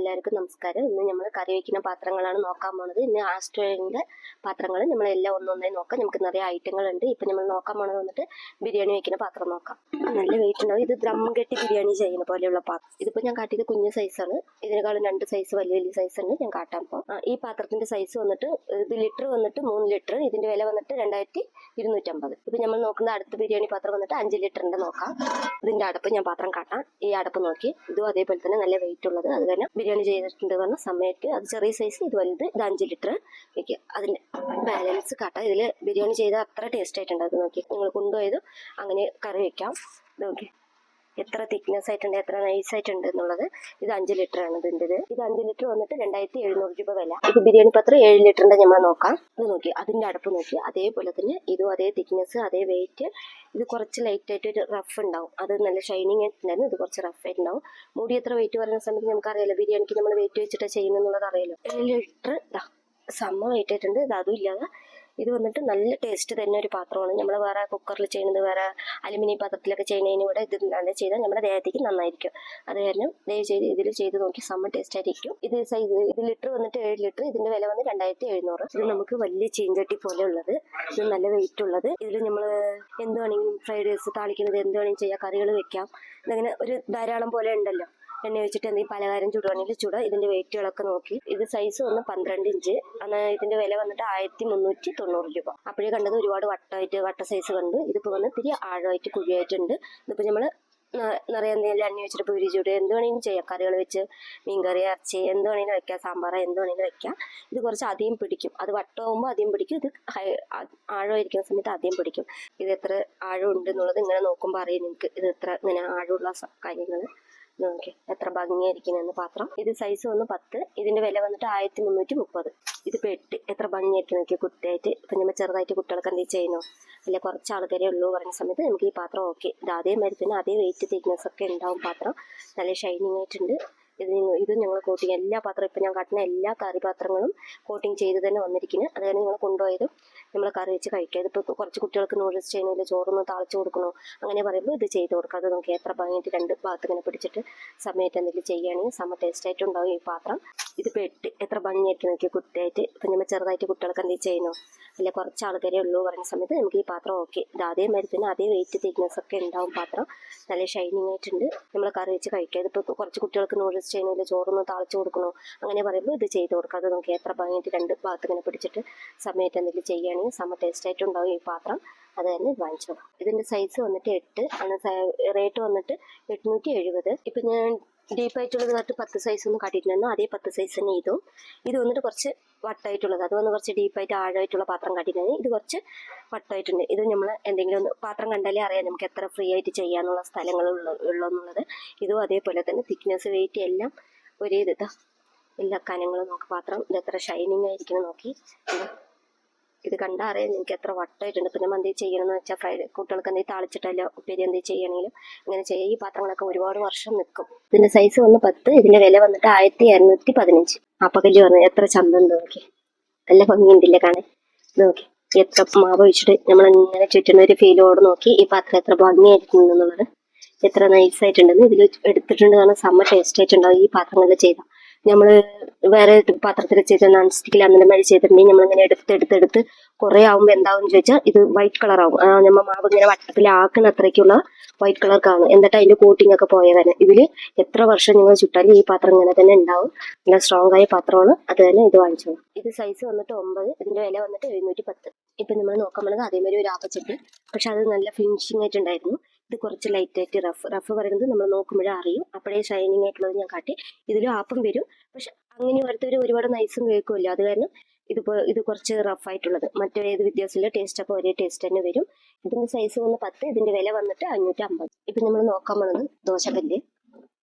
എല്ലാവർക്കും നമസ്കാരം. ഇന്ന് നമ്മൾ കറി വയ്ക്കുന്ന പാത്രങ്ങളാണ് നോക്കാൻ പോകുന്നത്. ഇന്ന് ആസ്ട്രേലിയൻ്റെ പാത്രങ്ങൾ നമ്മളെല്ലാം ഒന്നൊന്നായി നോക്കാം. നമുക്ക് നിറയെ ഐറ്റങ്ങളുണ്ട്. ഇപ്പം നമ്മൾ നോക്കാൻ പോകുന്നത് വന്നിട്ട് ബിരിയാണി വയ്ക്കുന്ന പാത്രം നോക്കാം. നല്ല വെയിറ്റ് ഉണ്ടാവും. ഇത് ദം കെട്ടി ബിരിയാണി ചെയ്യുന്ന പോലെയുള്ള പാത്രം. ഇതിപ്പോൾ ഞാൻ കാട്ടിയത് കുഞ്ഞു സൈസാണ്. ഇതിനേക്കാളും 2 സൈസ് വലിയ വലിയ സൈസ് ഉണ്ട്. ഞാൻ കാട്ടാൻ പോകും. ഈ പാത്രത്തിൻ്റെ സൈസ് വന്നിട്ട് ഇത് ലിറ്റർ വന്നിട്ട് 3 ലിറ്റർ. ഇതിൻ്റെ വില വന്നിട്ട് 2250. ഇപ്പം നമ്മൾ നോക്കുന്ന അടുത്ത ബിരിയാണി പാത്രം വന്നിട്ട് 5 ലിറ്ററിൻ്റെ നോക്കാം. ഇതിൻ്റെ അടപ്പ് ഞാൻ പാത്രം കാട്ടാം. ഈ അടപ്പ് നോക്കി ഇതും അതേപോലെ തന്നെ നല്ല വെയിറ്റ് ഉള്ളത്. അത് കാരണം ബിരിയാണി ചെയ്തിട്ടുണ്ട് പറഞ്ഞ സമയത്ത് അത് ചെറിയ സൈസ്, ഇത് വലുത്, ഇത് 5 ലിറ്റർ വയ്ക്കുക. അതിൻ്റെ ബാലൻസ് കാട്ടാം. ഇതിൽ ബിരിയാണി ചെയ്താൽ അത്ര ടേസ്റ്റ് ആയിട്ടുണ്ട്. അത് നോക്കി നിങ്ങൾ കൊണ്ടുപോയത് അങ്ങനെ കറി വയ്ക്കാം. നോക്കി എത്ര തിക്നെസ് ആയിട്ടുണ്ട്, എത്ര നൈസ് ആയിട്ടുണ്ട് എന്നുള്ളത്. ഇത് 5 ലിറ്റർ ആണ് ഇതിൻ്റെ. ഇത് 5 ലിറ്റർ വന്നിട്ട് 2700 രൂപ വില. ഇത് ബിരിയാണി പാത്രം 7 ലിറ്ററിൻ്റെ നമ്മൾ നോക്കാം. ഇത് നോക്കി അതിൻ്റെ അടപ്പ് നോക്കി അതേപോലെ തന്നെ ഇതും അതേ തിക്നെസ്, അതേ വെയിറ്റ്. ഇത് കുറച്ച് ലൈറ്റ് ആയിട്ട് ഒരു റഫ് ഉണ്ടാവും. അത് നല്ല ഷൈനിങ് ആയിട്ടുണ്ടായിരുന്നു. ഇത് കുറച്ച് റഫ് ആയിട്ടുണ്ടാവും. മൂടി എത്ര വെയിറ്റ് പറയുന്ന സമയത്ത് നമുക്കറിയാലോ, ബിരിയാണിക്ക് നമ്മൾ വെയിറ്റ് വെച്ചിട്ട് ചെയ്യുന്നുള്ളത് അറിയാലോ. 7 ലിറ്റർ ഇതാ സമ്മ വെയിറ്റ് ആയിട്ടുണ്ട്. ഇത് അതും ഇല്ലാതെ ഇത് വന്നിട്ട് നല്ല ടേസ്റ്റ് തന്നെ ഒരു പാത്രമാണ്. നമ്മൾ വേറെ കുക്കറിൽ ചെയ്യുന്നത്, വേറെ അലുമിനിയം പാത്രത്തിലൊക്കെ ചെയ്യുന്നതിന് കൂടെ ഇത് നല്ല ചെയ്താൽ നമ്മുടെ ദേഹത്തേക്ക് നന്നായിരിക്കും. അത് കാരണം ദയവ് ചെയ്ത് ഇതിൽ ചെയ്ത് നോക്കി സമ്മ ടേസ്റ്റ് ആയിരിക്കും. ഇത് സൈസ് ഇത് ലിറ്റർ വന്നിട്ട് 7 ലിറ്റർ. ഇതിന്റെ വില വന്ന് 2700. ഇത് നമുക്ക് വലിയ ചീഞ്ചട്ടി പോലെ ഉള്ളത്. ഇത് നല്ല വെയിറ്റ് ഉള്ളത്. ഇതിൽ നമ്മൾ എന്ത് വേണമെങ്കിലും ഫ്രൈഡ് റൈസ് താളിക്കുന്നത് എന്ത് വേണമെങ്കിലും ചെയ്യാം, കറികൾ വെക്കാം. ഇതങ്ങനെ ഒരു ധാരാളം പോലെ ഉണ്ടല്ലോ. എണ്ണ വെച്ചിട്ട് എന്തെങ്കിലും പലഹാരം ചുടുവാണെങ്കിൽ ചുടുക. ഇതിന്റെ വെയിറ്റുകളൊക്കെ നോക്കി. ഇത് സൈസ് വന്ന് 12 ഇഞ്ച്. ഇതിന്റെ വില വന്നിട്ട് 1390 രൂപ. അപ്പോഴേ കണ്ടത് ഒരുപാട് വട്ട സൈസ് കണ്ടു. ഇതിപ്പോൾ വന്ന് ഇത്തിരി ആഴമായിട്ട് കുഴിയായിട്ടുണ്ട്. ഇതിപ്പോൾ നമ്മൾ നിറയെ എന്തെങ്കിലും എണ്ണ വെച്ചിട്ട് പൂരി ചൂട് എന്ത് വേണമെങ്കിലും ചെയ്യാം. കറികൾ വെച്ച് മീൻകറി, ഇറച്ചി എന്ത് വേണമെങ്കിലും വെക്കാം, സാമ്പാർ എന്ത് വേണമെങ്കിലും വെക്കാം. ഇത് കുറച്ച് അധികം പിടിക്കും. അത് വട്ടമാകുമ്പോൾ അധികം പിടിക്കും. ഇത് ആഴമായിരിക്കുന്ന സമയത്ത് അധികം പിടിക്കും. ഇത് എത്ര ആഴം ഉണ്ട് എന്നുള്ളത് ഇങ്ങനെ നോക്കുമ്പോൾ അറിയാം നിങ്ങൾക്ക്. ഇത് എത്ര ഇങ്ങനെ ആഴമുള്ള കാര്യങ്ങൾ നോക്കി എത്ര ഭംഗിയായിരിക്കുന്നെന്ന് പാത്രം. ഇത് സൈസ് വന്ന് 10. ഇതിന്റെ വില വന്നിട്ട് 1330. ഇതിപ്പോൾ 8. എത്ര ഭംഗിയായിട്ട് നോക്കി കുട്ടിയായിട്ട്. ഇപ്പം നമ്മൾ ചെറുതായിട്ട് കുട്ടികൾക്ക് എന്തെങ്കിലും ചെയ്യുന്നോ, അല്ല കുറച്ച് ആൾക്കാരെ ഉള്ളൂ പറഞ്ഞ സമയത്ത് നമുക്ക് ഈ പാത്രം ഓക്കെ. ഇത് അതേ മരത്തിന് അതേ വെയിറ്റ് തിക്നെസ് ഒക്കെ ഉണ്ടാവും. പാത്രം നല്ല ഷൈനിങ് ആയിട്ടുണ്ട്. ഇത് ഞങ്ങൾ കോട്ടിങ് എല്ലാ പാത്രം ഇപ്പം ഞാൻ കാട്ടുന്ന എല്ലാ കറി പാത്രങ്ങളും കോട്ടിങ് ചെയ്ത് തന്നെ വന്നിരിക്കുന്നത്. അതാണ് നിങ്ങൾ കൊണ്ടുപോയതും നമ്മൾ കറി വെച്ച് കഴിക്കുക. ഇതിപ്പോൾ കുറച്ച് കുട്ടികൾക്ക് നൂഡിൽസ് ചെയ്യുന്നില്ല, ചോറൊന്ന് താളിച്ച് കൊടുക്കണോ അങ്ങനെ പറയുമ്പോൾ ഇത് ചെയ്ത് കൊടുക്കുക. അത് നോക്കി എത്ര ഭംഗിയായിട്ട് 2 ഭാഗത്ത് ഇങ്ങനെ പിടിച്ചിട്ട് സമയത്ത് എന്തെങ്കിലും ചെയ്യുകയാണെങ്കിൽ സമ ടേസ്റ്റ് ആയിട്ടുണ്ടാവും ഈ പാത്രം. ഇതിപ്പോൾ 8. എത്ര ഭംഗിയായിട്ട് നോക്കി കുട്ടിയായിട്ട്. ഇപ്പം നമ്മൾ ചെറുതായിട്ട് കുട്ടികൾക്ക് എന്തെങ്കിലും ചെയ്യുന്നോ, അല്ല കുറച്ച് ആൾക്കാരെ ഉള്ളൂ പറഞ്ഞ സമയത്ത് നമുക്ക് ഈ പാത്രം ഓക്കെ. ഇത് അതേ മരത്തിന് അതേ വെയിറ്റ് തിക്നെസ് ഒക്കെ ഉണ്ടാവും. പാത്രം നല്ല ഷൈനിങ് ആയിട്ടുണ്ട്. നമ്മൾ കറി വെച്ച് കഴിക്കുക. ഇതിപ്പോൾ കുറച്ച് കുട്ടികൾക്ക് നൂഡിൽസ് ചെയ്യുന്നില്ല, ചോറൊന്ന് താളിച്ച് കൊടുക്കണോ അങ്ങനെ പറയുമ്പോൾ ഇത് ചെയ്ത് കൊടുക്കുക. അത് നോക്കി എത്ര ഭംഗിയായിട്ട് 2 ഭാഗത്ത് ഇങ്ങനെ പിടിച്ചിട്ട് സമയത്ത് എന്തെങ്കിലും ചെയ്യുകയാണെങ്കിൽ സമ ടേസ്റ്റ് ആയിട്ടുണ്ടാവും ഈ പാത്രം. അത് തന്നെ വാങ്ങിച്ചോ. ഇതിൻ്റെ സൈസ് വന്നിട്ട് 8 ആണ്. റേറ്റ് വന്നിട്ട് 870. ഇപ്പം ഞാൻ ഡീപ്പായിട്ടുള്ളത് കാട്ട് 10 സൈസ് ഒന്നും കാട്ടിയിട്ടുണ്ടായിരുന്നു. അതേ 10 സൈസ് തന്നെ ഇതും. ഇത് വന്നിട്ട് കുറച്ച് വട്ടമായിട്ടുള്ളത്. അത് വന്ന് കുറച്ച് ഡീപ്പായിട്ട് ആഴമായിട്ടുള്ള പാത്രം കാട്ടിയിട്ടുണ്ടായിരുന്നു. ഇത് കുറച്ച് വട്ടമായിട്ടുണ്ട്. ഇത് നമ്മൾ എന്തെങ്കിലും ഒന്ന് പാത്രം കണ്ടാലേ അറിയാം നമുക്ക് എത്ര ഫ്രീ ആയിട്ട് ചെയ്യാനുള്ള സ്ഥലങ്ങൾ ഉള്ളെന്നുള്ളത്. ഇതും അതേപോലെ തന്നെ തിക്നെസ്, വെയിറ്റ് എല്ലാം ഒരേ ഇതാ. എല്ലാ കനങ്ങളും നോക്കി പാത്രം. ഇത് എത്ര ഷൈനിങ് ആയിരിക്കണം നോക്കി. ഇത് കണ്ടാൽ അറിയാം നിങ്ങൾക്ക് എത്ര വട്ടമായിട്ടുണ്ട്. പിന്നെ എന്തെങ്കിലും ചെയ്യണമെന്ന് വെച്ചാൽ കുട്ടികൾക്ക് എന്തെങ്കിലും താളിച്ചിട്ടല്ല ഉപ്പേരി എന്തെങ്കിലും ചെയ്യണമെങ്കിലും അങ്ങനെ ചെയ്യാം. ഈ പാത്രങ്ങളൊക്കെ ഒരുപാട് വർഷം നിൽക്കും. ഇതിന്റെ സൈസ് വന്ന് 10. ഇതിന്റെ വില വന്നിട്ട് 1215. അപ്പക്കല്ല് പറഞ്ഞത് എത്ര ചന്തമുണ്ട് നോക്കി. നല്ല ഭംഗിയുണ്ടില്ലേ കാണാൻ. നോക്കി എത്ര മാവ് ഒഴിച്ചിട്ട് നമ്മളിങ്ങനെ ചുറ്റുന്ന ഒരു ഫീലോട് നോക്കി ഈ പാത്രം എത്ര ഭംഗിയായിരിക്കും എന്നുള്ളത്. എത്ര നൈസായിട്ടുണ്ടെന്ന് ഇതിൽ എടുത്തിട്ടുണ്ട്. കാരണം സമ്മ ടേസ്റ്റ് ആയിട്ടുണ്ടാവും ഈ പാത്രങ്ങളിൽ ചെയ്താൽ. നമ്മൾ വേറെ പാത്രത്തിൽ ചെയ്ത് നോൺ സ്റ്റിക്കിൽ അങ്ങനെ മാതിരി ചെയ്തിട്ടുണ്ടെങ്കിൽ നമ്മളിങ്ങനെ എടുത്ത് കുറേ ആകുമ്പോൾ എന്താവും ചോദിച്ചാൽ ഇത് വൈറ്റ് കളറാവും. നമ്മൾ മാവ് ഇങ്ങനെ വട്ടത്തിലാക്കുന്ന അത്രയ്ക്കുള്ള വൈറ്റ് കളർ കാണും. എന്നിട്ട് അതിൻ്റെ കോട്ടിംഗ് ഒക്കെ പോയതാണ്. ഇതിൽ എത്ര വർഷം നിങ്ങൾ ചുട്ടാലും ഈ പാത്രം ഇങ്ങനെ തന്നെ ഉണ്ടാവും. നല്ല സ്ട്രോങ് ആയ പാത്രമാണ്. അത് തന്നെ ഇത് വാങ്ങിച്ചോളൂ. ഇത് സൈസ് വന്നിട്ട് 9. ഇതിൻ്റെ വില വന്നിട്ട് 710. ഇപ്പം നമ്മൾ നോക്കാൻ പോകുന്നത് അതേമാതിരി ഒരു ആപ്പച്ചട്ടി. പക്ഷെ അത് നല്ല ഫിനിഷിംഗ് ആയിട്ടുണ്ടായിരുന്നു. ഇത് കുറച്ച് ലൈറ്റ് ആയിട്ട് റഫ് പറയുന്നത് നമ്മൾ നോക്കുമ്പോഴേ അറിയും. അപ്പോഴേ ഷൈനിങ് ആയിട്ടുള്ളത് ഞാൻ കാട്ടി. ഇതിലും ആപ്പും വരും. പക്ഷെ അങ്ങനെ വരുത്തവർ ഒരുപാട് നൈസും കേൾക്കുമല്ലോ. അത് കാരണം ഇത് കുറച്ച് റഫായിട്ടുള്ളത്. മറ്റേത് വ്യത്യാസമില്ല. ടേസ്റ്റ് അപ്പോൾ ഒരേ ടേസ്റ്റ് തന്നെ വരും. ഇതിൻ്റെ സൈസ് വന്ന് 10. ഇതിൻ്റെ വില വന്നിട്ട് 550. ഇപ്പം നമ്മൾ നോക്കാൻ പോകുന്നത് ദോശക്കല്ല്.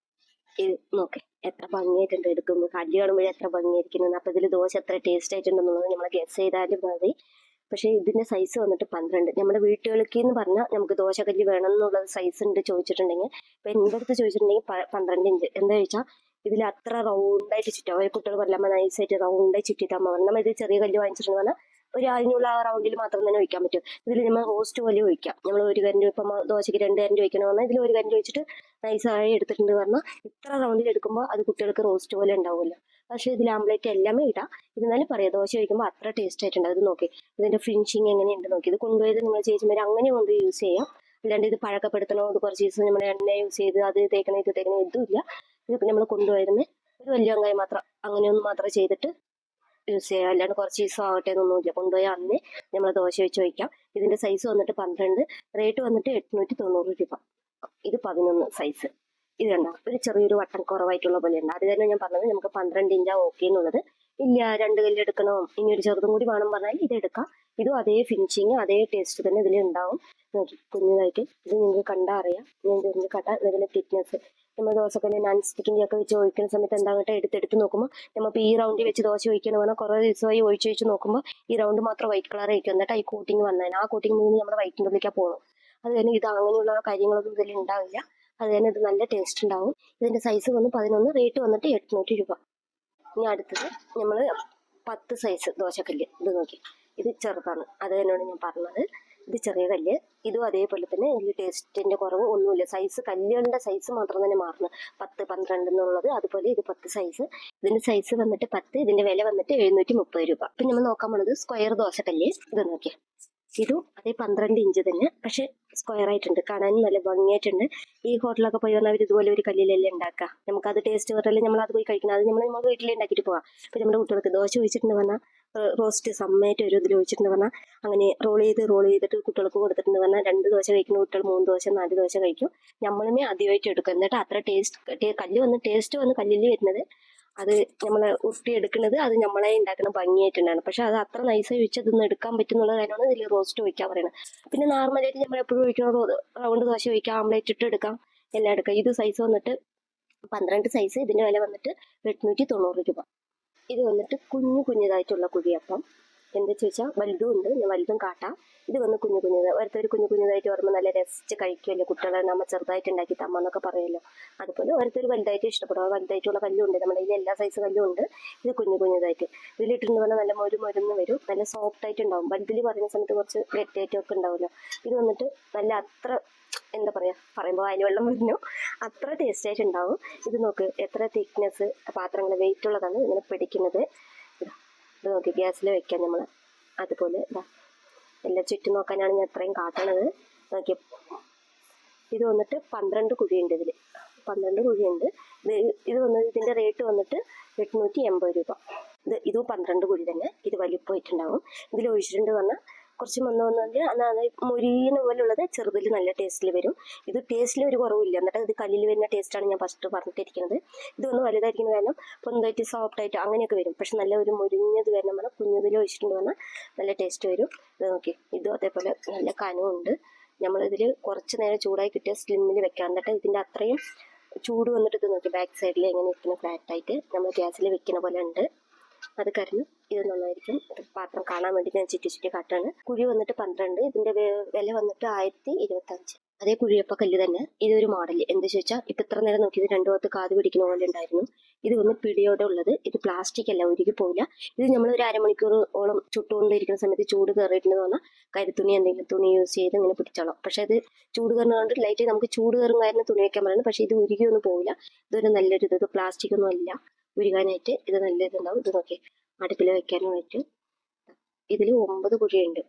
ഇത് നോക്കേ എത്ര ഭംഗിയായിട്ടുണ്ട്. എടുക്കുമ്പോൾ കല്ല് കാണുമ്പോഴേ എത്ര ഭംഗിയായിരിക്കുന്നത്. അപ്പം ഇതിൽ ദോശ എത്ര ടേസ്റ്റ് ആയിട്ടുണ്ടെന്നുള്ളത് നമ്മൾ ഗസ് ചെയ്താലും മതി. പക്ഷേ ഇതിൻ്റെ സൈസ് വന്നിട്ട് 12. നമ്മുടെ വീട്ടുകൾക്ക് എന്ന് പറഞ്ഞാൽ നമുക്ക് ദോശക്കല്ല് വേണം എന്നുള്ളത് സൈസ് ഉണ്ട് ചോദിച്ചിട്ടുണ്ടെങ്കിൽ. ഇപ്പം എൻ്റെ അടുത്ത് ചോദിച്ചിട്ടുണ്ടെങ്കിൽ 12 ഇഞ്ച്. എന്താ ചോദിച്ചാൽ ഇതിൽ അത്ര റൗണ്ടായിട്ട് ചുറ്റാം. കുട്ടികൾ പറയില്ല അമ്മ നൈസായിട്ട് റൗണ്ടായി ചുറ്റിയിട്ട് അമ്മ പറഞ്ഞു. നമ്മൾ ഇത് ചെറിയ കല്ല് വാങ്ങിച്ചിട്ടുണ്ടെന്ന് പറഞ്ഞാൽ അതിനുള്ള ആ റൗണ്ടിൽ മാത്രം തന്നെ ഒഴിക്കാൻ പറ്റും. ഇതിൽ നമ്മൾ റോസ്റ്റ് പോലെ ഒഴിക്കാം. നമ്മൾ ഒരു കരണ്ടി ഇപ്പം ദോശയ്ക്ക് 2 കരണ്ടി ഒഴിക്കണമെന്നാൽ ഇതിൽ ഒരു കരണ്ടി ഒഴിച്ചിട്ട് നൈസായി എടുത്തിട്ടുണ്ട് പറഞ്ഞാൽ ഇത്ര റൗണ്ടിൽ എടുക്കുമ്പോൾ അത് കുട്ടികൾക്ക് റോസ്റ്റ് പോലെ ഉണ്ടാവുമല്ലോ. പക്ഷേ ഇതിൽ ആംപ്ലേറ്റ് എല്ലാമേ ഇടാം. എന്നാലും പറയാം, ദോശ കഴിക്കുമ്പോൾ അത്ര ടേസ്റ്റ് ആയിട്ടുണ്ട്. അത് നോക്കി ഇതിന്റെ ഫിനിഷിങ് എങ്ങനെയുണ്ട് നോക്കി. ഇത് കൊണ്ടുപോയത് നിങ്ങൾ ചേച്ചിമാർ അങ്ങനെ കൊണ്ട് യൂസ് ചെയ്യാം. അല്ലാണ്ട് ഇത് പഴക്കപ്പെടുത്തണോ, ഇത് കുറച്ച് ദിവസം നമ്മൾ എണ്ണ യൂസ് ചെയ്ത് അത് തേക്കണം ഇത് തേക്കണം ഇതുമില്ല. ഇത് നമ്മൾ കൊണ്ടുപോയതിന് ഒരു വലിയ വെങ്കായം മാത്രം അങ്ങനെയൊന്നും മാത്രം ചെയ്തിട്ട് യൂസ് ചെയ്യാം. അല്ലാണ്ട് കുറച്ച് ദിവസം ആവട്ടെ എന്നൊന്നുമില്ല. കൊണ്ടുപോയാൽ അന്ന് നമ്മൾ ദോശ വെച്ച് വയ്ക്കാം. ഇതിന്റെ സൈസ് വന്നിട്ട് 12, റേറ്റ് വന്നിട്ട് 890 രൂപ. ഇത് 11 സൈസ്. ഇത് കണ്ടോ, ഒരു ചെറിയൊരു വട്ടം കുറവായിട്ടുള്ള പോലെ ഉണ്ട്. അത് തന്നെ ഞാൻ പറഞ്ഞത് നമുക്ക് 12 ഇഞ്ചാ ഓക്കെ എന്നുള്ളത്. ഇല്ല 2 കല്ല് എടുക്കണോ, ഇനി ഒരു ചെറുതും കൂടി വേണം പറഞ്ഞാൽ ഇത് എടുക്കാം. ഇതും അതേ ഫിനിഷിങ് അതേ ടേസ്റ്റ് തന്നെ ഇതിൽ ഉണ്ടാവും. നോക്കി കുഞ്ഞതായിട്ട് ഇത് നിങ്ങൾക്ക് കണ്ടാൽ അറിയാം. നിങ്ങൾക്ക് കണ്ടാൽ ഇതിലെ തിക്നെസ് നമ്മൾ ദോശക്കല്ല് നോൺ സ്റ്റിക്കിൻ്റെ ഒക്കെ വെച്ച് ഒഴിക്കുന്ന സമയത്ത് എന്താകട്ടെ എടുത്ത് നോക്കുമ്പോൾ നമ്മളിപ്പോൾ ഈ റൗണ്ടിൽ വെച്ച് ദോശ ഒഴിക്കണം പറഞ്ഞാൽ കുറേ ദിവസമായി ഒഴിച്ച് നോക്കുമ്പോൾ ഈ റൗണ്ട് മാത്രം വൈറ്റ് കളർ ആയിരിക്കും. എന്നിട്ട് ഈ കോട്ടിങ് വന്നാൽ ആ കോട്ടിങ് നിന്ന് നമ്മുടെ വൈറ്റിൻ്റെ ഉള്ളിലേക്കാണ് പോകുന്നത്. അത് തന്നെ ഇത് അങ്ങനെയുള്ള കാര്യങ്ങളൊന്നും ഇതിൽ ഉണ്ടാവില്ല. അത് തന്നെ ഇത് നല്ല ടേസ്റ്റ് ഉണ്ടാവും. ഇതിന്റെ സൈസ് വന്ന് 11, റേറ്റ് വന്നിട്ട് 800 രൂപ. ഇനി അടുത്തത് നമ്മൾ 10 സൈസ് ദോശക്കല്ല്. ഇത് നോക്കി, ഇത് ചെറുതാണ്. അത് തന്നെയാണ് ഞാൻ പറഞ്ഞത്. ഇത് ചെറിയ കല്ല്. ഇതും അതേപോലെ തന്നെ ഇതിൽ ടേസ്റ്റിന്റെ കുറവ് ഒന്നുമില്ല. സൈസ് കല്ലുകളുടെ സൈസ് മാത്രം തന്നെ മാറുന്നു. 10, 12 എന്നുള്ളത്. അതുപോലെ ഇത് 10 സൈസ്. ഇതിന്റെ സൈസ് വന്നിട്ട് 10, ഇതിന്റെ വില വന്നിട്ട് 730 രൂപ. ഇപ്പം നമ്മൾ നോക്കാൻ പോണത് സ്ക്വയർ ദോശക്കല്ല്. ഇത് നോക്കിയാൽ ഇതും അതേ 12 ഇഞ്ച് തന്നെ, പക്ഷെ സ്ക്വയർ ആയിട്ടുണ്ട്. കാണാനും നല്ല ഭംഗിയായിട്ടുണ്ട്. ഈ ഹോട്ടലൊക്കെ പോയി പറഞ്ഞാൽ അവർ ഇതുപോലെ ഒരു കല്ലിലല്ലേ ഉണ്ടാക്കുക. നമുക്കത് ടേസ്റ്റ് പറഞ്ഞാൽ നമ്മൾ അത് പോയി കഴിക്കണം. അത് നമ്മൾ വീട്ടിൽ ഉണ്ടാക്കിയിട്ട് പോവാം. ഇപ്പം നമ്മുടെ കുട്ടികൾക്ക് ദോശ ഒഴിച്ചിട്ടുണ്ട് പറഞ്ഞാൽ റോസ്റ്റ് സമ്മയായിട്ട് ഒരു ഇതിൽ ഒഴിച്ചിട്ടുണ്ട് പറഞ്ഞാൽ അങ്ങനെ റോൾ ചെയ്തിട്ട് കുട്ടികൾക്ക് കൊടുത്തിട്ടുണ്ട് പറഞ്ഞാൽ 2 ദോശ കഴിക്കുന്ന കുട്ടികൾ 3 ദോശ 4 ദോശ കഴിക്കും. നമ്മളുമേ ആദ്യമായിട്ട് എടുക്കും. എന്നിട്ട് അത്ര കല്ല് വന്ന് ടേസ്റ്റ് വന്ന് കല്ലിൽ വരുന്നത് അത് നമ്മൾ ഉരുട്ടിയെടുക്കുന്നത് അത് നമ്മളെ ഉണ്ടാക്കുന്ന ഭംഗിയായിട്ടുണ്ടാണ്. പക്ഷെ അത് അത്ര നൈസായി വെച്ച് അതൊന്നും എടുക്കാൻ പറ്റുന്നുള്ള കാര്യമാണ് ഇതിൽ റോസ്റ്റ് ഒഴിക്കാൻ പറയുന്നത്. പിന്നെ നോർമലായിട്ട് നമ്മൾ എപ്പോഴും ഒഴിക്കുന്ന റൗണ്ട് ദോശ ഒഴിക്കാം, ആംപ്ലേറ്റ് ഇട്ട് എടുക്കാം, എല്ലാം എടുക്കാം. ഇത് സൈസ് വന്നിട്ട് 12 സൈസ്. ഇതിന്റെ വില വന്നിട്ട് 890 രൂപ. ഇത് വന്നിട്ട് കുഞ്ഞതായിട്ടുള്ള കുഴിയപ്പം. എന്താ ചോദിച്ചാൽ വലുതും ഉണ്ട്, ഞാൻ വലുതും കാട്ടാം. ഇത് വന്ന് ഓരോരുത്തർ കുഞ്ഞതായിട്ട് പറയുമ്പോൾ നല്ല രസിച്ച് കഴിക്കുമല്ലോ കുട്ടികളെ. നമ്മൾ ചെറുതായിട്ട് ഉണ്ടാക്കി തമ്മെന്നൊക്കെ പറയുമല്ലോ. അതുപോലെ ഓരോരുത്തർ വലുതായിട്ട് ഇഷ്ടപ്പെടും. വലുതായിട്ടുള്ള കല്ലുണ്ട് നമ്മുടെ കയ്യിൽ, എല്ലാ സൈസ് കല്ലും ഉണ്ട്. ഇത് കുഞ്ഞതായിട്ട് ഇതിലിട്ടെന്ന് പറഞ്ഞാൽ നല്ല മൊരുന്ന് വരും, നല്ല സോഫ്റ്റ് ആയിട്ട് ഉണ്ടാവും. വലുതിൽ പറയുന്ന സമയത്ത് കുറച്ച് ഗട്ടിയായിട്ടൊക്കെ ഉണ്ടാവുമല്ലോ. ഇത് വന്നിട്ട് നല്ല അത്ര എന്താ പറയാ, പറയുമ്പോൾ അതിന് വെള്ളം വരുന്നു, അത്ര ടേസ്റ്റ് ആയിട്ട് ഉണ്ടാവും. ഇത് നോക്ക് എത്ര തിക്നെസ്, പാത്രങ്ങൾ വെയിറ്റ് ഉള്ളതാണ് ഇങ്ങനെ പിടിക്കുന്നത്. ഇത് നോക്കി ഗ്യാസിൽ വെക്കാം നമ്മൾ. അതുപോലെ ഇതാ എല്ലാം ചുറ്റും നോക്കാനാണ് ഞാൻ അത്രയും കാട്ടണത്. നോക്കി ഇത് വന്നിട്ട് 12 കുഴിയുണ്ട്. ഇതിൽ 12 കുഴിയുണ്ട്. ഇത് വന്നത് ഇതിന്റെ റേറ്റ് വന്നിട്ട് 880 രൂപ. ഇതും 12 കുഴി തന്നെ. ഇത് വലിപ്പമായിട്ടുണ്ടാവും. ഇതിൽ ഒഴിച്ചിട്ടുണ്ട് പറഞ്ഞാൽ കുറച്ച് മൊരീന പോലുള്ളത് ചെറുതിൽ നല്ല ടേസ്റ്റിൽ വരും. ഇത് ടേസ്റ്റിൽ ഒരു കുറവില്ല. എന്നിട്ട് ഇത് കല്ലിൽ വരുന്ന ടേസ്റ്റാണ് ഞാൻ ഫസ്റ്റ് പറഞ്ഞിട്ടിരിക്കുന്നത്. ഇതൊന്ന് വലുതായിരിക്കുന്ന കാരണം പൊന്തായിട്ട് സോഫ്റ്റ് ആയിട്ട് അങ്ങനെയൊക്കെ വരും. പക്ഷെ നല്ല ഒരു മുരിഞ്ഞത് വരണം പറഞ്ഞാൽ കുഞ്ഞതിൽ ഒഴിച്ചിട്ടുണ്ട് പറഞ്ഞാൽ നല്ല ടേസ്റ്റ് വരും. ഇത് നോക്കി, ഇതും അതേപോലെ നല്ല കനമുണ്ട്. നമ്മളിതിൽ കുറച്ച് നേരം ചൂടായി കിട്ടിയ സ്ലിമ്മിൽ വെക്കാം. എന്നിട്ട് ഇതിൻ്റെ അത്രയും ചൂട് വന്നിട്ട് ഇത് നോക്കി ബാക്ക് സൈഡിൽ എങ്ങനെ ഇരിക്കുന്ന ഫ്ലാറ്റായിട്ട് നമ്മൾ ഗ്യാസിൽ വെക്കുന്ന പോലെ ഉണ്ട്. അത് കരിഞ്ഞു. ഇത് നന്നായിരിക്കും. പാത്രം കാണാൻ വേണ്ടി ഞാൻ ചുറ്റി കാട്ടാണ്. കുഴി വന്നിട്ട് 12, ഇതിന്റെ വില വന്നിട്ട് 1025. അതേ കുഴിയപ്പ കല്ല് തന്നെ. ഇതൊരു മോഡൽ. എന്താ ചോദിച്ചാൽ ഇപ്പൊ ഇത്ര നേരം നോക്കിയത് 2 ഭാഗത്ത് കാത് പിടിക്കുന്ന പോലെ ഉണ്ടായിരുന്നു. ഇത് വന്ന് പിടിയോടെ ഉള്ളത്. ഇത് പ്ലാസ്റ്റിക് അല്ല, ഉരുകി പോവില്ല. ഇത് നമ്മൾ ഒരു അരമണിക്കൂറോളം ചുട്ടുകൊണ്ടിരിക്കുന്ന സമയത്ത് ചൂട് കയറിയിട്ടുണ്ടെന്ന് പറഞ്ഞാൽ കരുത്തുണി എന്തെങ്കിലും തുണി യൂസ് ചെയ്ത് ഇങ്ങനെ പിടിച്ചോളാം. പക്ഷെ ഇത് ചൂട് കയറുന്നതുകൊണ്ട് ലൈറ്റ് നമുക്ക് ചൂട് കയറും കാരണം തുണി വയ്ക്കാൻ പറയുന്നത്. പക്ഷെ ഇത് ഉരുകിയൊന്നും പോവില്ല. ഇതൊരു നല്ലൊരു ഇത് പ്ലാസ്റ്റിക് ഒന്നും അല്ല. ഉരുകാനായിട്ട് ഇത് നല്ല ഇതുണ്ടാവും. ഇത് നോക്കി അടുപ്പിൽ വെക്കാനായിട്ട് ഇതിൽ 9 കുഴിയുണ്ട്.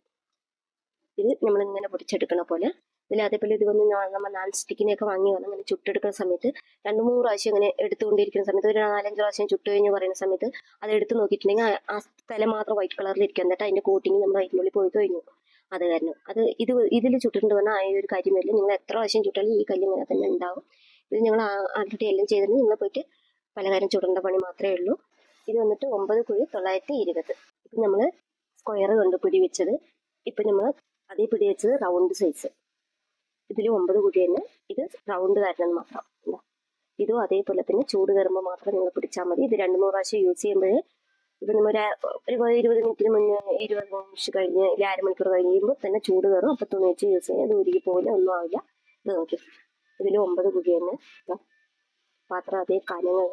ഇത് നമ്മളിങ്ങനെ പൊടിച്ചെടുക്കണ പോലെ. ഇതിൽ അതേപോലെ ഇത് വന്ന് നമ്മൾ നോൺ സ്റ്റിക്കിനെയൊക്കെ വാങ്ങി വന്ന് അങ്ങനെ ചുട്ടെടുക്കുന്ന സമയത്ത് 2-3 പ്രാവശ്യം ഇങ്ങനെ എടുത്തുകൊണ്ടിരിക്കുന്ന സമയത്ത് ഒരു 4-5 പ്രാവശ്യം ചുട്ട് കഴിഞ്ഞ് പറയുന്ന സമയത്ത് അത് എടുത്ത് നോക്കിയിട്ടുണ്ടെങ്കിൽ ആ സ്ഥലം മാത്രം വൈറ്റ് കളറിലിരിക്കും. എന്നിട്ട് അതിന്റെ കോട്ടിങ് നമ്മൾ അതിനുള്ളിൽ പോയി കഴിഞ്ഞു. അത് കാരണം ഇതിൽ ചുട്ടിട്ടുണ്ട് പറഞ്ഞാൽ ആ ഒരു കാര്യം വരില്ല. നിങ്ങൾ എത്ര പ്രാവശ്യം ചുട്ടാലും ഈ കല്ല് ഇങ്ങനെ തന്നെ ഉണ്ടാവും. ഇത് ഞങ്ങൾ ആൾറെഡി എല്ലാം ചെയ്തിട്ട് നിങ്ങൾ പോയിട്ട് പലകാര്യം ചുടേണ്ട പണി മാത്രമേ ഉള്ളൂ. ഇത് വന്നിട്ട് 9 കുഴി 920. ഇപ്പം നമ്മൾ സ്ക്വയർ കൊണ്ട് പിടി വെച്ചത്. ഇപ്പം നമ്മൾ അതേ പിടി വെച്ചത് റൗണ്ട് സൈസ്. ഇതിൽ 9 കുഴി തന്നെ. ഇത് റൗണ്ട് കാരണം മാത്രം. ഇതും അതേപോലെ തന്നെ ചൂട് കയറുമ്പോൾ മാത്രം നിങ്ങൾ പിടിച്ചാൽ മതി. ഇത് 2-3 പ്രാവശ്യം യൂസ് ചെയ്യുമ്പോൾ ഇപ്പം നമ്മൾ ഒരു 20 മിനിറ്റിന് മുന്നേ 20 നിമിഷം കഴിഞ്ഞ് ഇല്ല അരമണിക്കൂർ കഴിയുമ്പോൾ തന്നെ ചൂട് കയറും. അപ്പം തുണി വെച്ച് യൂസ് ചെയ്യാം. ഇത് ഉരുകി പോകില്ല, ഒന്നും ആവില്ല. ഇത് നോക്കി ഇതിൽ 9 കുഴി തന്നെ. പാത്രം അതേ കനങ്ങൾ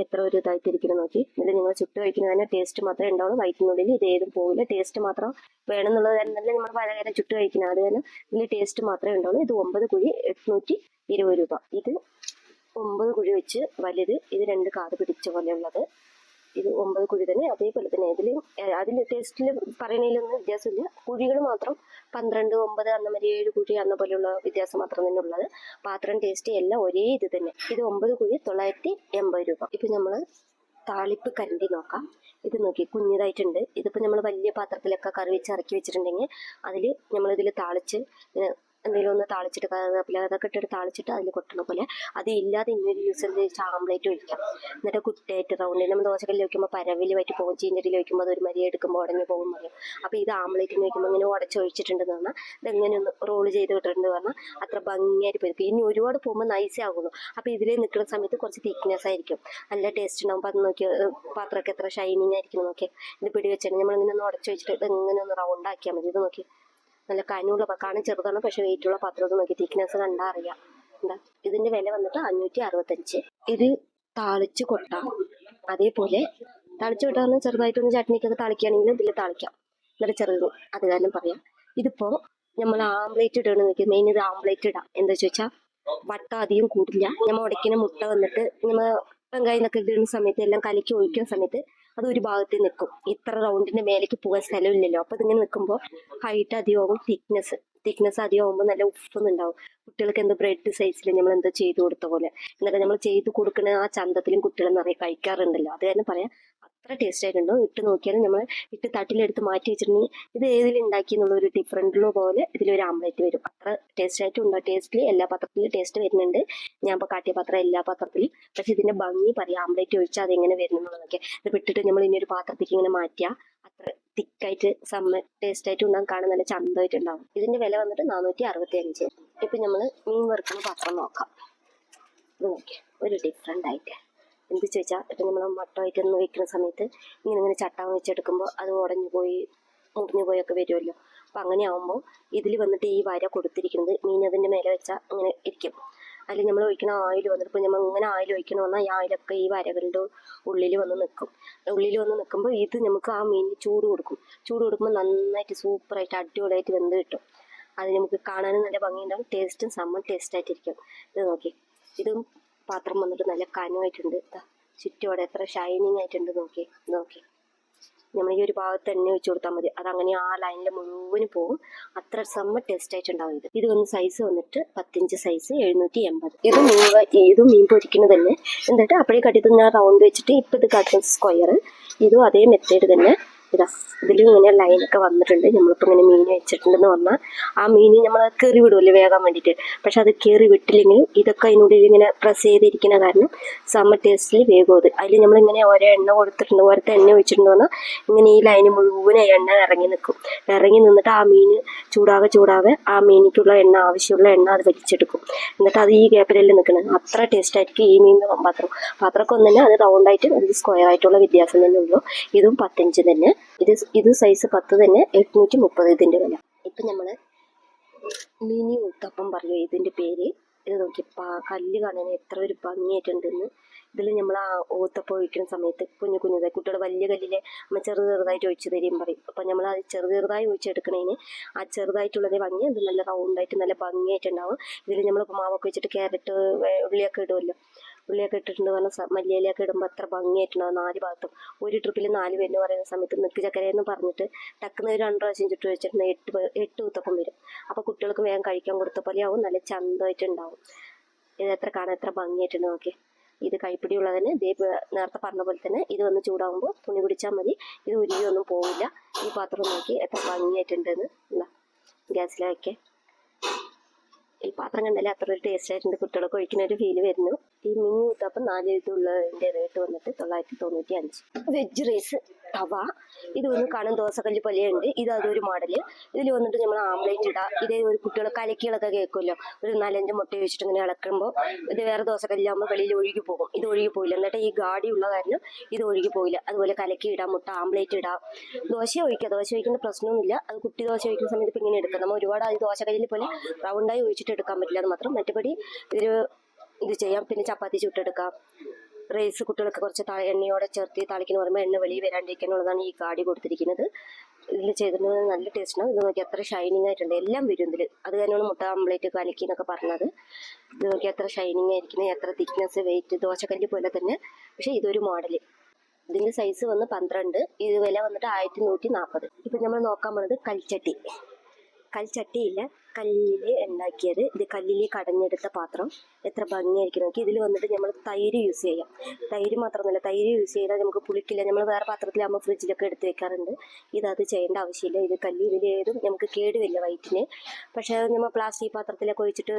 എത്ര ഒരു ഇതായിട്ടിരിക്കണം നോക്കി. ഇതിൽ നിങ്ങൾ ചുട്ട് കഴിക്കുന്നതിന് ടേസ്റ്റ് മാത്രമേ ഉണ്ടാവുള്ളൂ. വയറ്റിനുള്ളിൽ ഇത് ഏതും പോകില്ല. ടേസ്റ്റ് മാത്രം വേണമെന്നുള്ളത് തന്നെ നമ്മൾ പലതരം ചുട്ട് കഴിക്കുന്നത്. അത് തന്നെ ഇതിൽ ടേസ്റ്റ് മാത്രമേ ഉണ്ടാവുള്ളൂ. ഇത് 9 കുഴി 820 രൂപ. ഇത് 9 കുഴി വെച്ച് വലുത്. ഇത് 2 കാത് പിടിച്ച പോലെയുള്ളത്. ഇത് 9 കുഴി തന്നെ. അതേപോലെ തന്നെ അതിൽ ടേസ്റ്റിൽ പറയുന്നതിലൊന്നും വ്യത്യാസമില്ല. കുഴികൾ മാത്രം 12, 9, അന്നമാതിരി 7 കുഴി അന്ന പോലെയുള്ള വ്യത്യാസം മാത്രം തന്നെ ഉള്ളത്. പാത്രം ടേസ്റ്റ് എല്ലാം ഒരേ ഇത് തന്നെ. ഇത് 9 കുഴി 980 രൂപ. ഇപ്പം നമ്മൾ താളിപ്പ് കരണ്ടി നോക്കാം. ഇത് നോക്കി കുഞ്ഞിതായിട്ടുണ്ട്. ഇതിപ്പോൾ നമ്മൾ വലിയ പാത്രത്തിലൊക്കെ കറി വെച്ച് ഇറക്കി വെച്ചിട്ടുണ്ടെങ്കിൽ അതിൽ നമ്മളിതിൽ താളിച്ച് എന്തെങ്കിലും ഒന്ന് താളിച്ചിട്ട് കറിവേപ്പില അതൊക്കെ ഇട്ടിട്ട് താളിച്ചിട്ട് അതിൽ കൊട്ടണ പോലെ. അത് ഇല്ലാതെ ഇന്നൊരു യൂസ് ചെയ്ത് ആംപ്ലേറ്റ് ഒഴിക്കാം. എന്നിട്ട് കുട്ടിയായിട്ട് റൗണ്ടിൽ നമ്മൾ ദോശക്കല്ലിൽ വയ്ക്കുമ്പോൾ പരവിൽ വറ്റി പോകും. ചീഞ്ചട്ടിയിൽ വയ്ക്കുമ്പോൾ അതൊരു മരി എടുക്കുമ്പോൾ ഉടഞ്ഞു പോകും പറയും. അപ്പോൾ ഇത് ആംപ്ലേറ്റിന് വയ്ക്കുമ്പോൾ ഇങ്ങനെ ഉടച്ചൊഴിച്ചിട്ടുണ്ടെന്ന് പറഞ്ഞാൽ ഇതെങ്ങനെ ഒന്ന് റോൾ ചെയ്ത് വിട്ടിട്ടുണ്ട് പറഞ്ഞാൽ അത്ര ഭംഗിയായിട്ട് പോയിരിക്കും. ഇനി ഒരുപാട് പോകുമ്പോൾ നൈസേ ആകുള്ളൂ. അപ്പോൾ ഇതിൽ നിൽക്കുന്ന സമയത്ത് കുറച്ച് തിക്നെസ് ആയിരിക്കും. നല്ല ടേസ്റ്റ് ഉണ്ടാകും. അപ്പോൾ അത് നോക്കി പാത്രമൊക്കെ എത്ര ഷൈനിങ് ആയിരിക്കും നോക്കി. ഇത് പിടി വെച്ചിട്ട് നമ്മളിങ്ങനെ ഒന്ന് ഉടച്ച് വെച്ചിട്ട് ഇത് ഇങ്ങനെ ഒന്ന് റൗണ്ട് ആക്കിയാൽ മതി. ഇത് നോക്കി നല്ല കനുള്ള കാണാൻ ചെറുതാണ്, പക്ഷെ വെയിറ്റുള്ള പാത്രത്തിൽ നോക്കി തിക്നെസ് കണ്ടാൽ അറിയാം. എന്താ ഇതിന്റെ വില വന്നിട്ട് 565. ഇത് താളിച്ച് കൊട്ടാം. അതേപോലെ താളിച്ച് കൊട്ടാന്ന് ചെറുതായിട്ടൊന്ന് ചട്നിക്കൊക്കെ താളിക്കുകയാണെങ്കിൽ ഇതിൽ താളിക്കാം. എന്നിട്ട് ചെറുത് അത് കാരണം പറയാം. ഇതിപ്പോ നമ്മൾ ആംപ്ലേറ്റ് ഇടണം നോക്കി. മെയിൻ ഇത് ആംപ്ലേറ്റ് ഇടാം. എന്താ ചോദിച്ചാൽ വട്ടം അധികം കൂടില്ല. നമ്മൾ ഉടയ്ക്കുന്ന മുട്ട വന്നിട്ട് നമ്മൾ വെങ്കായം എന്നൊക്കെ ഇടുന്ന സമയത്ത് എല്ലാം കലക്കി ഒഴിക്കുന്ന സമയത്ത് അത് ഒരു ഭാഗത്ത് നിൽക്കും. ഇത്ര റൗണ്ടിന്റെ മേലേക്ക് പോകാൻ സ്ഥലമില്ലല്ലോ. അപ്പൊ ഇതിങ്ങനെ നിൽക്കുമ്പോൾ ഹൈറ്റ് അധികമാകും. തിക്നെസ് അധികമാകുമ്പോൾ നല്ല ഉപ്പൊന്നുണ്ടാവും. കുട്ടികൾക്ക് എന്ത് ബ്രെഡ് സൈസിൽ നമ്മൾ എന്തോ ചെയ്ത് കൊടുത്ത പോലെ. എന്നിട്ട് നമ്മൾ ചെയ്ത് കൊടുക്കുന്ന ആ ചന്തത്തിലും കുട്ടികൾ നിറയെ കഴിക്കാറുണ്ടല്ലോ. അത് തന്നെ പറയാം. അത്ര ടേസ്റ്റ് ആയിട്ടുണ്ടോ. ഇട്ട് നോക്കിയാലും നമ്മൾ ഇട്ട് തട്ടിലെടുത്ത് മാറ്റി വെച്ചിട്ടുണ്ടെങ്കിൽ ഇത് ഏതിലുണ്ടാക്കി എന്നുള്ള ഒരു ഡിഫറൻറ്റിലോ പോലെ ഇതിലൊരു ആംപ്ലേറ്റ് വരും. അത്ര ടേസ്റ്റ് ആയിട്ടും ഉണ്ടോ. ടേസ്റ്റിൽ എല്ലാ പാത്രത്തിലും ടേസ്റ്റ് വരുന്നുണ്ട്. ഞാൻ ഇപ്പോൾ കാട്ടിയ പാത്രം എല്ലാ പാത്രത്തിലും. പക്ഷെ ഇതിന്റെ ഭംഗി പറയാം. ആംപ്ലേറ്റ് ഒഴിച്ചാൽ അതെങ്ങനെ വരുന്നുള്ളതൊക്കെ. ഇത് വിട്ടിട്ട് നമ്മൾ ഇനി ഒരു പാത്രത്തേക്ക് ഇങ്ങനെ മാറ്റിയാൽ അത്ര തിക്കായിട്ട് ടേസ്റ്റ് ആയിട്ട് ഉണ്ടാകും. കാണാൻ നല്ല ചന്തമായിട്ടുണ്ടാവും. ഇതിന്റെ വില വന്നിട്ട് 465. ഇപ്പം നമ്മൾ മീൻ വറുക്കുന്ന പാത്രം നോക്കാം. ഇത് നോക്കിയാൽ ഒരു ഡിഫറെൻ്റ് ആയിട്ട് എന്ത് ചോദിച്ചാൽ ഇപ്പം നമ്മൾ മട്ടമായിട്ട് ഒന്ന് വയ്ക്കുന്ന സമയത്ത് ഇങ്ങനെ ചട്ടാൻ വെച്ചെടുക്കുമ്പോൾ അത് ഉടഞ്ഞു പോയി മുറിഞ്ഞു പോയൊക്കെ വരുമല്ലോ. അപ്പം അങ്ങനെ ആകുമ്പോൾ ഇതിൽ വന്നിട്ട് ഈ വര കൊടുത്തിരിക്കുന്നത് മീൻ അതിൻ്റെ മേലെ വെച്ചാൽ അങ്ങനെ ഇരിക്കും. അതിൽ നമ്മൾ ഒഴിക്കണ ഓയിൽ വന്നിട്ട് ഇപ്പോൾ നമ്മൾ ഇങ്ങനെ ഓയിൽ ഒഴിക്കണം പറഞ്ഞാൽ ഈ ഓയിലൊക്കെ ഈ വരകളുടെ ഉള്ളിൽ വന്ന് നിൽക്കും. ഉള്ളിൽ വന്ന് നിൽക്കുമ്പോൾ ഇത് നമുക്ക് ആ മീനിന് ചൂട് കൊടുക്കുമ്പോൾ നന്നായിട്ട് സൂപ്പറായിട്ട് അടിപൊളിയായിട്ട് വെന്ത് കിട്ടും. അത് നമുക്ക് കാണാനും നല്ല ഭംഗിയുണ്ടാവും. ടേസ്റ്റും ടേസ്റ്റ് ആയിട്ടിരിക്കും. ഇത് നോക്കി. ഇതും പാത്രം വന്നിട്ട് നല്ല കനമായിട്ടുണ്ട്. ചുറ്റോടെ എത്ര ഷൈനിങ് ആയിട്ടുണ്ട് നോക്കി. നമ്മൾ ഈ ഒരു ഭാഗത്ത് തന്നെ വെച്ച് കൊടുത്താൽ മതി. അതങ്ങനെ ആ ലൈനിൽ മുഴുവനും പോകും. അത്ര ടേസ്റ്റ് ആയിട്ടുണ്ടാവും. ഇത് വന്ന് സൈസ് വന്നിട്ട് 10 ഇഞ്ച് സൈസ് 780. ഇതും മീൻ പൊരിക്കുന്നത് തന്നെ. എന്നിട്ട് അപ്പോഴേ കട്ടിത്ത് ഞാൻ റൗണ്ട് വെച്ചിട്ട് ഇപ്പം ഇത് കട്ടുന്ന സ്ക്വയർ. ഇതും അതേ മെത്തേഡ് തന്നെ. ഇതിലും ഇങ്ങനെ ലൈനൊക്കെ വന്നിട്ടുണ്ട്. നമ്മളിപ്പോൾ ഇങ്ങനെ മീൻ വെച്ചിട്ടുണ്ടെന്ന് പറഞ്ഞാൽ ആ മീൻ നമ്മൾ കയറി വിടുമല്ലോ വേകാൻ വേണ്ടിയിട്ട്. പക്ഷെ അത് കയറി വിട്ടില്ലെങ്കിലും ഇതൊക്കെ അതിനുള്ളിൽ ഇങ്ങനെ പ്രസ് ചെയ്തിരിക്കുന്ന കാരണം ടേസ്റ്റിൽ വേഗം അത്. അതിൽ നമ്മളിങ്ങനെ ഓരോ എണ്ണ കൊടുത്തിട്ടുണ്ട്, ഓരത്തെ എണ്ണ ഒഴിച്ചിട്ടുണ്ട് പറഞ്ഞാൽ ഇങ്ങനെ ഈ ലൈന് മുഴുവൻ എണ്ണ ഇറങ്ങി നിന്നിട്ട് ആ മീൻ ചൂടാകെ ആ മീനിക്കുള്ള എണ്ണ ആവശ്യമുള്ള എണ്ണ അത് വലിച്ചെടുക്കും. എന്നിട്ട് അത് ഈ ഗ്യാപ്പിലെല്ലാം നിൽക്കുന്നത്. അത്ര ടേസ്റ്റ് ആയിരിക്കും ഈ മീൻ പാത്രമൊക്കെ ഒന്ന് തന്നെ. അത് റൗണ്ടായിട്ട് അത് സ്ക്വയർ ആയിട്ടുള്ള വ്യത്യാസം തന്നെ ഉള്ളൂ. ഇതും 10 ഇഞ്ച് തന്നെ. ഇത് സൈസ് 10 തന്നെ 830 ഇതിന്റെ വില. ഇപ്പം നമ്മൾ മിനി ഊത്തപ്പം പറയും ഇതിന്റെ പേര്. ഇത് നോക്കി കല്ല് കാണാൻ എത്ര ഒരു ഭംഗിയായിട്ടുണ്ടെന്ന്. ഇതിൽ നമ്മൾ ആ ഊത്തപ്പം ഒഴിക്കുന്ന സമയത്ത് കുഞ്ഞുതായി കുട്ടികൾ വലിയ കല്ലിലെ നമ്മൾ ചെറുതായിട്ട് ഒഴിച്ച് തരും പറയും. അപ്പം നമ്മൾ അത് ചെറുതായി ഒഴിച്ചെടുക്കണതിന് ആ ചെറുതായിട്ടുള്ളതേ ഭംഗി. അത് നല്ല റൗണ്ടായിട്ട് നല്ല ഭംഗിയായിട്ടുണ്ടാവും. ഇതിൽ നമ്മൾ മാവൊക്കെ വെച്ചിട്ട് ക്യാരറ്റ് ഉള്ളിയൊക്കെ ഇടുമല്ലോ. ഉള്ളിയൊക്കെ ഇട്ടിട്ടുണ്ട് പറഞ്ഞാൽ മല്ലിയിലൊക്കെ ഇടുമ്പോൾ അത്ര ഭംഗിയായിട്ടുണ്ടാവും. 4 ഭാഗത്തും ഒരു ട്രിപ്പിൽ 4 പേരെന്ന് പറയുന്ന സമയത്ത് നിക്ക് ചക്കരയെന്ന് പറഞ്ഞിട്ട് ടക്കുന്ന ഒരു 2 പ്രാവശ്യം ചുട്ട് വെച്ചിട്ടുണ്ടെങ്കിൽ 8 ഊത്തപ്പം വരും. അപ്പോൾ കുട്ടികൾക്ക് വേഗം കഴിക്കാൻ കൊടുത്ത പോലെ ആവും. നല്ല ചന്തമായിട്ടുണ്ടാവും. ഇത് കാണാൻ എത്ര ഭംഗിയായിട്ടുണ്ട് നോക്കി. ഇത് കൈപ്പിടിയുള്ളതിന് നേരത്തെ പറഞ്ഞ പോലെ തന്നെ ഇത് വന്ന് ചൂടാകുമ്പോൾ തുണി പിടിച്ചാൽ മതി. ഇത് ഉരുകിയൊന്നും പോവില്ല. ഈ പാത്രം നോക്കി എത്ര ഭംഗിയായിട്ടുണ്ടെന്ന്. എന്താ ഗ്യാസിലൊക്കെ ഈ പാത്രം കണ്ടാലേ അത്ര ഒരു ടേസ്റ്റ് ആയിട്ടുണ്ട്. കുട്ടികളൊക്കെ ഒഴിക്കുന്ന ഒരു ഫീല് വരുന്നു. ഈ മിനി ഊത്തപ്പം 4 ഇതുള്ളതിൻ്റെ റേറ്റ് വന്നിട്ട് 995. വെജ് റൈസ് തവ. ഇത് വന്ന് കാണാൻ ദോശക്കല്ല് പോലെയുണ്ട്. അതൊരു മോഡല്. ഇതിൽ വന്നിട്ട് നമ്മൾ ആംപ്ലേറ്റ് ഇടാം. ഇതേ ഒരു കുട്ടികളെ കലക്കികളൊക്കെ കേൾക്കുമല്ലോ. ഒരു 4-5 മുട്ട വെച്ചിട്ട് ഇങ്ങനെ ഇളക്കുമ്പോൾ ഇത് വേറെ ദോശക്കല്ലാകുമ്പോൾ വെളിയിൽ ഒഴുകി പോകും. ഇത് ഒഴുകി പോയില്ല. എന്നിട്ട് ഈ ഗാഡി ഉള്ള കാരണം ഇത് ഒഴുകി പോയില്ല. അതുപോലെ കലക്കി ഇടാം, മുട്ട ആംപ്ലേറ്റ് ഇടാം. ദോശ ഒഴിക്കുന്ന പ്രശ്നമൊന്നുമില്ല. അത് കുട്ടി ദോശ ഒഴിക്കുന്ന സമയത്ത് ഇപ്പം ഇങ്ങനെ എടുക്കാം. നമ്മൾ ഒരുപാട് അത് ദോശക്കല്ലിൽ പോലെ റൗണ്ടായി ഒഴിച്ചിട്ട് എടുക്കാൻ പറ്റില്ല. അത് മാത്രം. മറ്റപടി ഇത് ചെയ്യാം. പിന്നെ ചപ്പാത്തി ചുട്ടെടുക്കാം. റൈസ് കുട്ടികൾക്ക് കുറച്ച് എണ്ണയോടെ ചേർത്ത് താളിക്കുന്ന പറയുമ്പോൾ എണ്ണ വെളിയിൽ വരാണ്ടിരിക്കാനുള്ളതാണ് ഈ കാടി കൊടുത്തിരിക്കുന്നത്. ഇതിൽ ചെയ്തിട്ടുണ്ടെങ്കിൽ നല്ല ടേസ്റ്റ് ഉണ്ടാവും. ഇത് നോക്കി എത്ര ഷൈനിങ് ആയിട്ടുണ്ട്, എല്ലാം വരും ഇതിൽ. അത് തന്നെയാണ് മുട്ട ആംപ്ലേറ്റ് കലക്കി എന്നൊക്കെ പറഞ്ഞത്. ഇത് നോക്കി എത്ര ഷൈനിങ് ആയിരിക്കുന്നത്, എത്ര തിക്നെസ്, വെയിറ്റ്, ദോശക്കല്ല് പോലെ തന്നെ. പക്ഷേ ഇതൊരു മോഡൽ. ഇതിൻ്റെ സൈസ് വന്ന് 12, ഇത് വില വന്നിട്ട് 1140. ഇപ്പം നമ്മൾ നോക്കാൻ പോകുന്നത് കൽച്ചട്ടി. കൽച്ചട്ടിയില്ല, കല്ലിൽ ഉണ്ടാക്കിയത്. ഇത് കല്ലിൽ കടഞ്ഞെടുത്ത പാത്രം. എത്ര ഭംഗിയായിരിക്കും നോക്കി. ഇതിൽ വന്നിട്ട് നമ്മൾ തൈര് യൂസ് ചെയ്യാം. തൈര് മാത്രമല്ല, തൈര് യൂസ് ചെയ്താൽ നമുക്ക് പുളിക്കില്ല. നമ്മൾ വേറെ പാത്രത്തിലാകുമ്പോൾ ഫ്രിഡ്ജിലൊക്കെ എടുത്ത് വെക്കാറുണ്ട്. ഇതത് ചെയ്യേണ്ട ആവശ്യമില്ല. ഇത് കല്ല് ഇതിലേതും നമുക്ക് കേടുമില്ല വയറ്റിന്. പക്ഷേ നമ്മൾ പ്ലാസ്റ്റിക് പാത്രത്തിലൊക്കെ ഒഴിച്ചിട്ട്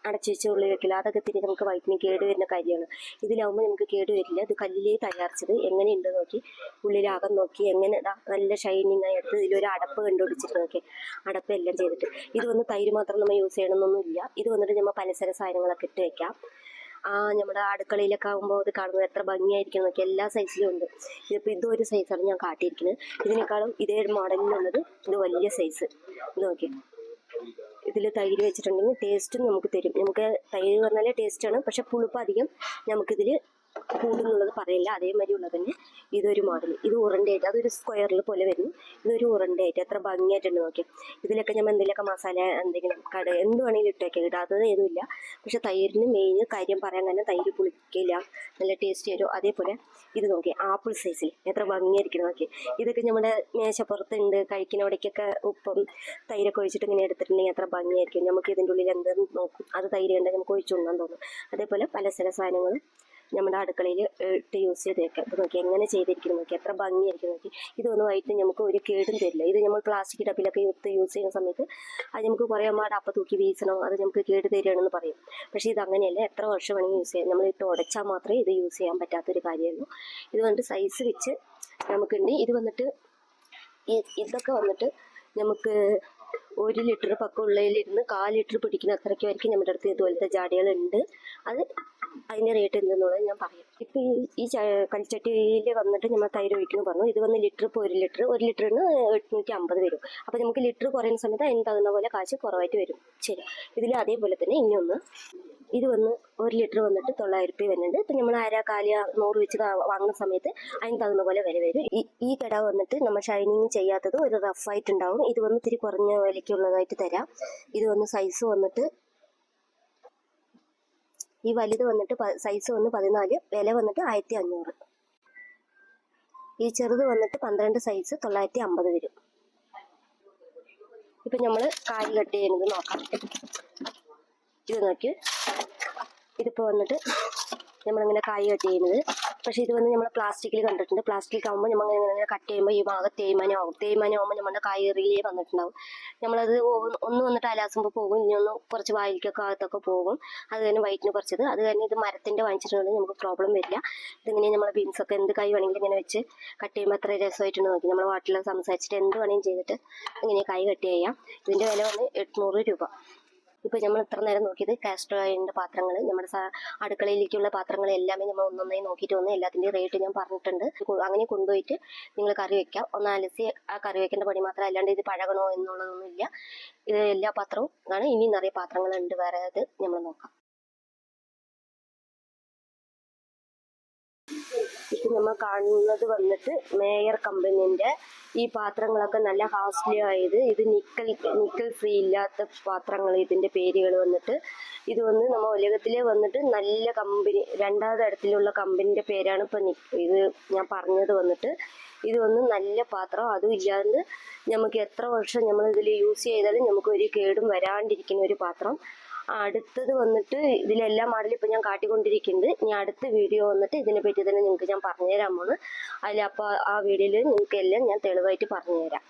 അടച്ചു വെച്ച് ഉള്ളിൽ വെക്കില്ല, അതൊക്കെ തിരി നമുക്ക് വയറ്റിന് കേട് വരുന്ന കാര്യമാണ്. ഇതിലാവുമ്പോൾ നമുക്ക് കേട് വരില്ല. ഇത് കല്ലിലേ തയ്യാറിച്ചത്. എങ്ങനെയുണ്ട് നോക്കി, ഉള്ളിലാകം നോക്കി, എങ്ങനെ നല്ല ഷൈനിങ് ആയി എടുത്ത് ഇതിലൊരു അടപ്പ് കണ്ടുപിടിച്ചിട്ട് നോക്കി, അടപ്പ് എല്ലാം ചെയ്തിട്ട്. ഇത് വന്ന് തൈര് മാത്രം നമ്മൾ യൂസ് ചെയ്യണമെന്നൊന്നുമില്ല. ഇത് വന്നിട്ട് നമ്മൾ പലചര സാധനങ്ങളൊക്കെ ഇട്ട് വെക്കാം. നമ്മുടെ അടുക്കളയിലൊക്കെ ആകുമ്പോൾ ഇത് കാണുമ്പോൾ എത്ര ഭംഗിയായിരിക്കും നോക്കി. എല്ലാ സൈസിലും ഉണ്ട്. ഇതിപ്പോൾ ഇതൊരു സൈസാണ് ഞാൻ കാട്ടിയിരിക്കുന്നത്. ഇതിനേക്കാളും ഇതേ മോഡലിലുള്ളത് ഇത് വലിയ സൈസ്. ഇത് നോക്കി, ഇതിൽ തൈര് വെച്ചിട്ടുണ്ടെങ്കിൽ ടേസ്റ്റും നമുക്ക് തരും. നമുക്ക് തൈര് പറഞ്ഞാലേ ടേസ്റ്റാണ്, പക്ഷെ പുളിപ്പ് അധികം നമുക്കിതിൽ കൂടുന്നുള്ളത് പറയില്ല. അതേമാതിരി ഉള്ളത് തന്നെ ഇതൊരു മോഡൽ. ഇത് ഉരുണ്ടയായിട്ട്, അതൊരു സ്ക്വയറിൽ പോലെ വരുന്നു. ഇതൊരു ഉരുണ്ടയായിട്ട് എത്ര ഭംഗിയായിട്ടുണ്ട് നോക്കി. ഇതിലൊക്കെ നമ്മൾ എന്തെങ്കിലുമൊക്കെ മസാല എന്തെങ്കിലും എന്ത് വേണമെങ്കിലും ഇട്ടൊക്കെ ഇടാത്തത് ഏതുമില്ല. പക്ഷെ തൈരിന് മെയിൻ കാര്യം പറയാൻ തന്നെ തൈര് പുളിക്കില്ല, നല്ല ടേസ്റ്റ് വരും. അതേപോലെ ഇത് നോക്കി, ആപ്പിൾ സൈസിൽ എത്ര ഭംഗിയായിരിക്കും നോക്കി. ഇതൊക്കെ നമ്മുടെ മേശപ്പുറത്തുണ്ട്. കഴിക്കുന്നവിടേക്കൊക്കെ ഉപ്പും തൈരൊക്കെ ഒഴിച്ചിട്ട് ഇങ്ങനെ എടുത്തിട്ടുണ്ടെങ്കിൽ എത്ര ഭംഗിയായിരിക്കും. നമുക്ക് ഇതിൻ്റെ ഉള്ളിൽ എന്തെന്ന് നോക്കും, അത് തൈര് കണ്ടാൽ നമുക്ക് ഒഴിച്ചുകൊണ്ടാൻ തോന്നും. അതേപോലെ പല ചില സാധനങ്ങൾ നമ്മുടെ അടുക്കളയിൽ ഇട്ട് യൂസ് ചെയ്ത് വെക്കാം. ഇത് നോക്കി എങ്ങനെ ചെയ്തിരിക്കുന്നു നോക്കി, എത്ര ഭംഗിയായിരിക്കും നോക്കി. ഇതൊന്നും ആയിട്ട് നമുക്ക് ഒരു കേടും തരില്ല. ഇത് നമ്മൾ പ്ലാസ്റ്റിക് ഡപ്പിലൊക്കെ യൂസ് ചെയ്യുന്ന സമയത്ത് അത് നമുക്ക് കുറേ അമ്മ ഡപ്പ തൂക്കി വീസണോ, അത് നമുക്ക് കേട് തരികയാണെന്ന് പറയും. പക്ഷേ ഇത് അങ്ങനെയല്ല, എത്ര വർഷം വേണമെങ്കിൽ യൂസ് ചെയ്യാം. നമ്മൾ ഇട്ട് ഉടച്ചാൽ മാത്രമേ ഇത് യൂസ് ചെയ്യാൻ പറ്റാത്തൊരു കാര്യമുള്ളൂ. ഇത് വന്നിട്ട് സൈസ് വെച്ച് നമുക്കുണ്ട്. ഇത് വന്നിട്ട് ഇതൊക്കെ വന്നിട്ട് നമുക്ക് 1 ലിറ്റർ പക്കമുള്ളതിലിരുന്ന് 1/4 ലിറ്റർ പിടിക്കുന്ന അത്രയ്ക്കുമായിരിക്കും നമ്മുടെ അടുത്ത് ഇതുപോലത്തെ ജാടികളുണ്ട്. അത് അതിൻ്റെ റേറ്റ് എന്തെന്നുള്ളത് ഞാൻ പറയും. ഇപ്പം ഈ കൽച്ചട്ടിയിൽ വന്നിട്ട് നമ്മൾ തൈര് ഒഴിക്കുന്നു പറഞ്ഞു. ഇത് വന്ന് ലിറ്റർ ഇപ്പോൾ 1 ലിറ്ററിന് 850 വരും. അപ്പോൾ നമുക്ക് ലിറ്റർ കുറയുന്ന സമയത്ത് അതിന് തകുന്ന പോലെ കാശ് കുറവായിട്ട് വരും. ശരി, ഇതിൽ അതേപോലെ തന്നെ ഇനിയൊന്ന്, ഇത് വന്ന് 1 ലിറ്റർ വന്നിട്ട് 900 രൂപ വരുന്നുണ്ട്. ഇപ്പം നമ്മൾ 100 വെച്ച് വാങ്ങുന്ന സമയത്ത് അതിന് തകുന്ന പോലെ വില വരും. ഈ കട വന്നിട്ട് നമ്മൾ ഷൈനിങ് ചെയ്യാത്തത് ഒരു റഫായിട്ടുണ്ടാവും. ഇത് വന്ന് ഇത്തിരി കുറഞ്ഞ വിലയ്ക്കുള്ളതായിട്ട് തരാം. ഇത് വന്ന് സൈസ് വന്നിട്ട് ഈ വലുത് വന്നിട്ട് സൈസ് വന്ന് 14, വില വന്നിട്ട് 1500. ഈ ചെറുത് വന്നിട്ട് 12 സൈസ് 950 വരും. ഇപ്പം നമ്മൾ കായ് കട്ട് ചെയ്യുന്നത് നോക്കാം. ഇത് നോക്കി, ഇതിപ്പോൾ വന്നിട്ട് നമ്മളിങ്ങനെ കായ് കട്ട് ചെയ്യുന്നത്. പക്ഷേ ഇത് വന്ന് നമ്മൾ പ്ലാസ്റ്റിക്കിൽ കണ്ടിട്ടുണ്ട്. പ്ലാസ്റ്റിക് ആകുമ്പോൾ നമ്മൾ ഇങ്ങനെ കട്ട് ചെയ്യുമ്പോൾ ഈ ഭാഗത്ത് തേയ്മാനമാകുമ്പോൾ നമ്മുടെ കായറിലേ വന്നിട്ടുണ്ടാവും. നമ്മളത് ഒന്ന് വന്നിട്ട് അലാസുമ്പോൾ പോകും, ഇനി ഒന്ന് കുറച്ച് വായിലേക്കൊക്കെ അകത്തൊക്കെ പോകും. അത് തന്നെ വയറ്റിന് കുറച്ചത്. അത് തന്നെ ഇത് മരത്തിൻ്റെ വാങ്ങിച്ചിട്ടുണ്ടെങ്കിൽ നമുക്ക് പ്രോബ്ലം വരില്ല. ഇതിങ്ങനെ നമ്മൾ ബീൻസൊക്കെ എന്ത് കായ് വേണമെങ്കിലും ഇങ്ങനെ വെച്ച് കട്ട് ചെയ്യുമ്പോൾ അത്ര രസമായിട്ടുണ്ട് നോക്കി. നമ്മൾ വാട്ടിൽ സംസാരിച്ചിട്ട് എന്ത് വേണമെങ്കിലും ചെയ്തിട്ട് ഇങ്ങനെ കായ് കട്ട് ചെയ്യാം. ഇതിൻ്റെ വില വന്ന് 800 രൂപ. ഇപ്പോൾ നമ്മൾ ഇത്ര നേരം നോക്കിയത് കാസ്റ്റർ ഓയിലിൻ്റെ പാത്രങ്ങൾ, നമ്മുടെ അടുക്കളയിലേക്കുള്ള പാത്രങ്ങളെല്ലാമേ നമ്മൾ ഒന്നൊന്നായി നോക്കിയിട്ട് വന്ന് എല്ലാത്തിൻ്റെയും റേറ്റ് ഞാൻ പറഞ്ഞിട്ടുണ്ട്. അങ്ങനെ കൊണ്ടുപോയിട്ട് നിങ്ങൾ കറി വയ്ക്കാം. ഒന്ന് അലസി ആ കറി വയ്ക്കേണ്ട പണി മാത്രം, അല്ലാണ്ട് ഇത് പഴകണോ എന്നുള്ളതൊന്നുമില്ല. ഇത് എല്ലാ പാത്രവും ആണ്. ഇനി നിറയെ പാത്രങ്ങളുണ്ട് വേറെ, അത് നമ്മൾ നോക്കാം. ഇപ്പം നമ്മൾ കാണുന്നത് വന്നിട്ട് മേയർ കമ്പനീൻ്റെ ഈ പാത്രങ്ങളൊക്കെ നല്ല കാസ്റ്റ്ലി ആയത്. ഇത് നിക്കൽ ഫ്രീ ഇല്ലാത്ത പാത്രങ്ങൾ. ഇതിൻ്റെ പേരുകൾ വന്നിട്ട് ഇത് വന്ന് നമ്മൾ ഉലകത്തിലെ വന്നിട്ട് നല്ല കമ്പനി, 2ാമത് ഇടത്തിലുള്ള കമ്പനീൻ്റെ പേരാണ് ഇപ്പം ഇത് ഞാൻ പറഞ്ഞത് വന്നിട്ട്. ഇത് വന്ന് നല്ല പാത്രം. അതും ഇല്ലാണ്ട് നമുക്ക് എത്ര വർഷം നമ്മൾ ഇതിൽ യൂസ് ചെയ്താലും നമുക്ക് ഒരു കേടും വരാണ്ടിരിക്കുന്ന ഒരു പാത്രം. അടുത്തത് വന്നിട്ട് ഇതിലെല്ലാ മോഡലും ഇപ്പം ഞാൻ കാട്ടിക്കൊണ്ടിരിക്കുന്നുണ്ട്. ഇനി അടുത്ത വീഡിയോ വന്നിട്ട് ഇതിനെ പറ്റി തന്നെ നിങ്ങൾക്ക് ഞാൻ പറഞ്ഞുതരാൻ പോകുന്നു. അപ്പോൾ ആ വീഡിയോയിൽ നിങ്ങൾക്ക് എല്ലാം ഞാൻ തെളിവായിട്ട് പറഞ്ഞുതരാം.